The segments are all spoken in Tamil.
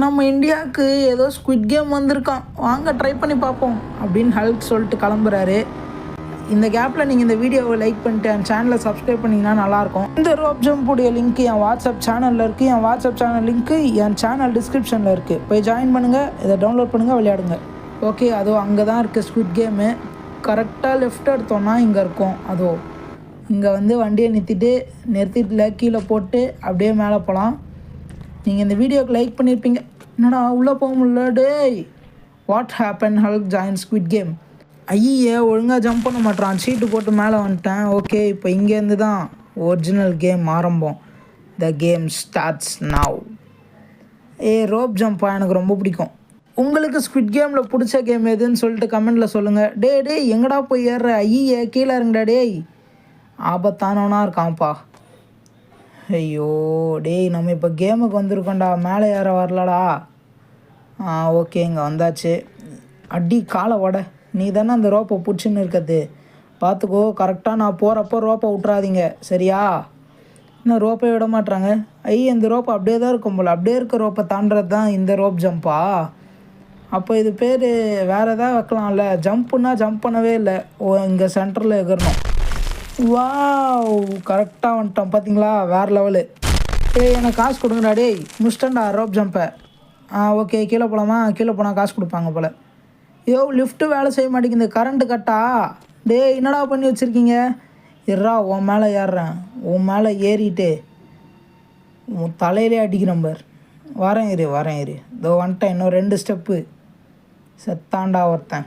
நம்ம இந்தியாவுக்கு ஏதோ ஸ்குவிட் கேம் வந்திருக்கான், வாங்க ட்ரை பண்ணி பார்ப்போம் அப்படின்னு ஹல்க் சொல்லிட்டு கிளம்புறாரு. இந்த கேப்பில் நீங்கள் இந்த வீடியோவை லைக் பண்ணிட்டு என் சேனலை சப்ஸ்கிரைப் பண்ணிங்கன்னா நல்லாயிருக்கும். இந்த ரோப் ஜம்புடைய லிங்க் என் வாட்ஸ்அப் சேனலில் இருக்குது. என் வாட்ஸ்அப் சேனல் லிங்க்கு என் சேனல் டிஸ்கிரிப்ஷனில் இருக்குது. போய் ஜாயின் பண்ணுங்கள், இதை டவுன்லோட் பண்ணுங்கள், விளையாடுங்க. ஓகே, அதோ அங்கே தான் இருக்குது ஸ்குவிட் கேமு. கரெக்டாக லெஃப்ட் எடுத்தோன்னா இங்கே இருக்கும். அதோ இங்கே வண்டியை நிறுத்திட்டு கீழே போட்டு அப்படியே மேலே போகலாம். நீங்கள் இந்த வீடியோவுக்கு லைக் பண்ணியிருப்பீங்க. என்னடா உள்ளே போக முடியல டேய், what happen Hulk join squid game. ஐயே, ஒழுங்காக ஜம்ப் பண்ண மாட்டான், சீட்டு போட்டு மேலே வந்துட்டேன். ஓகே, இப்போ இங்கேருந்து தான் ஒரிஜினல் கேம் ஆரம்பம். The game starts now. Rope ஜம்ப்பா எனக்கு ரொம்ப பிடிக்கும். உங்களுக்கு ஸ்குவிட் கேமில் பிடிச்ச கேம் எதுன்னு சொல்லிட்டு கமெண்டில் சொல்லுங்கள். டேய் எங்கடா போய் ஏறுற? ஐயே, கீழே இருங்கடா டேய், ஆபத்தானவனா இருக்கான்ப்பா. ஐயோ டேய், நம்ம இப்போ கேமுக்கு வந்திருக்கோண்டா, மேலே ஏற வரலடா. ஓகே, இங்கே வந்தாச்சு. அடி காலை வட, நீ தானே அந்த ரோப்பை பிடிச்சின்னு இருக்கிறது, பார்த்துக்கோ. கரெக்டாக நான் போகிறப்போ ரோப்பை விட்றாதீங்க, சரியா? இன்னும் ரோப்பை விட மாட்றாங்க. இந்த ரோப்பை அப்படியே தான் இருக்கும் போல். அப்படியே இருக்க ரோப்பை தாண்டது தான் இந்த ரோப் ஜம்ப்பா. அப்போ இது பேர் வேறு எதாவது வைக்கலாம்ல. ஜம்ப்புன்னா ஜம்ப் பண்ணவே இல்லை. இங்கே சென்டரில் எகிறணும். வாவ், கரெக்டாக வந்துட்டோம் பார்த்தீங்களா, வேறு லெவலு. எனக்கு காசு கொடுங்கடா டேய், முடிச்சிட்டேன்டா ரோப் ஜம்பை. ஓகே, கீழே போகலாமா? கீழே போனால் காசு கொடுப்பாங்க போல். லிஃப்ட்டு வேலை செய்ய மாட்டேங்குது, கரண்ட்டு கட்டா. டேய் என்னடா பண்ணி வச்சுருக்கீங்க? இருறா, உன் மேலே ஏறுறேன். உன் மேலே ஏறிட்டு உன் தலையிலே அடிக்கிறேன் பார். வரேன் இரு. இதோ வந்துட்டேன், இன்னும் 2 ஸ்டெப்பு. செத்தாண்டா ஒருத்தன்.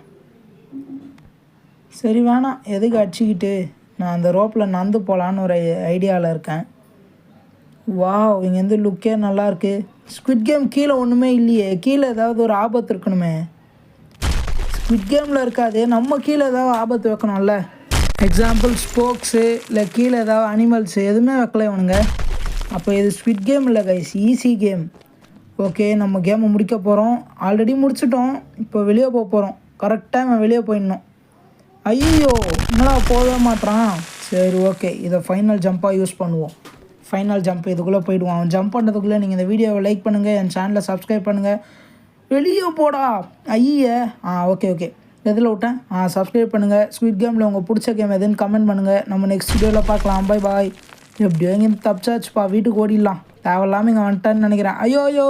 சரி வேணாம், எதுக்கு அடிச்சுக்கிட்டு, நான் அந்த ரோப்பில் நந்து போகலான்னு ஒரு ஐடியாவில் இருக்கேன். வாவ், இங்கேருந்து லுக்கே நல்லாயிருக்கு. ஸ்குவிட் கேம் கீழே ஒன்றுமே இல்லையே. கீழே ஏதாவது ஒரு ஆபத்து இருக்கணுமே. ஸ்குவிட் கேமில் இருக்காது, நம்ம கீழே ஏதாவது ஆபத்து வைக்கணும்ல. எக்ஸாம்பிள் ஸ்போக்ஸு, இல்லை கீழே ஏதாவது அனிமல்ஸு, எதுவுமே வைக்கல இவனுங்க. அப்போ இது ஸ்குவிட் கேம் இல்லை கைஸ், ஈஸி கேம். ஓகே, நம்ம கேமை முடிக்க போகிறோம். ஆல்ரெடி முடிச்சிட்டோம், இப்போ வெளியே போக போகிறோம். கரெக்டாக நம்ம வெளியே போயிடணும். ஐயோ, என்னடா போகவே மாட்டான். சரி ஓகே, இதை ஃபைனல் ஜம்ப்பாக யூஸ் பண்ணுவோம். ஃபைனல் ஜம்ப் இதுக்குள்ளே போயிடுவோம். அவன் ஜம்ப் பண்ணுறதுக்குள்ளே நீங்கள் இந்த வீடியோவை லைக் பண்ணுங்கள், என் சேனலை சப்ஸ்கிரைப் பண்ணுங்கள். வெளியே போடா. ஐயே, ஓகே, எதில் விட்டேன்? சப்ஸ்கிரைப் பண்ணுங்கள். ஸ்குவிட் கேமில் உங்கள் பிடிச்ச கேம் எதுன்னு கமெண்ட் பண்ணுங்கள். நம்ம நெக்ஸ்ட் வீடியோவில் பார்க்கலாம். பாய். எப்படியோ இங்கே தப்பிச்சாச்சுப்பா, வீட்டுக்கு ஓடிடலாம். தேவையில்லாமல் இங்கே வந்துட்டான்னு நினைக்கிறேன். ஐயோ.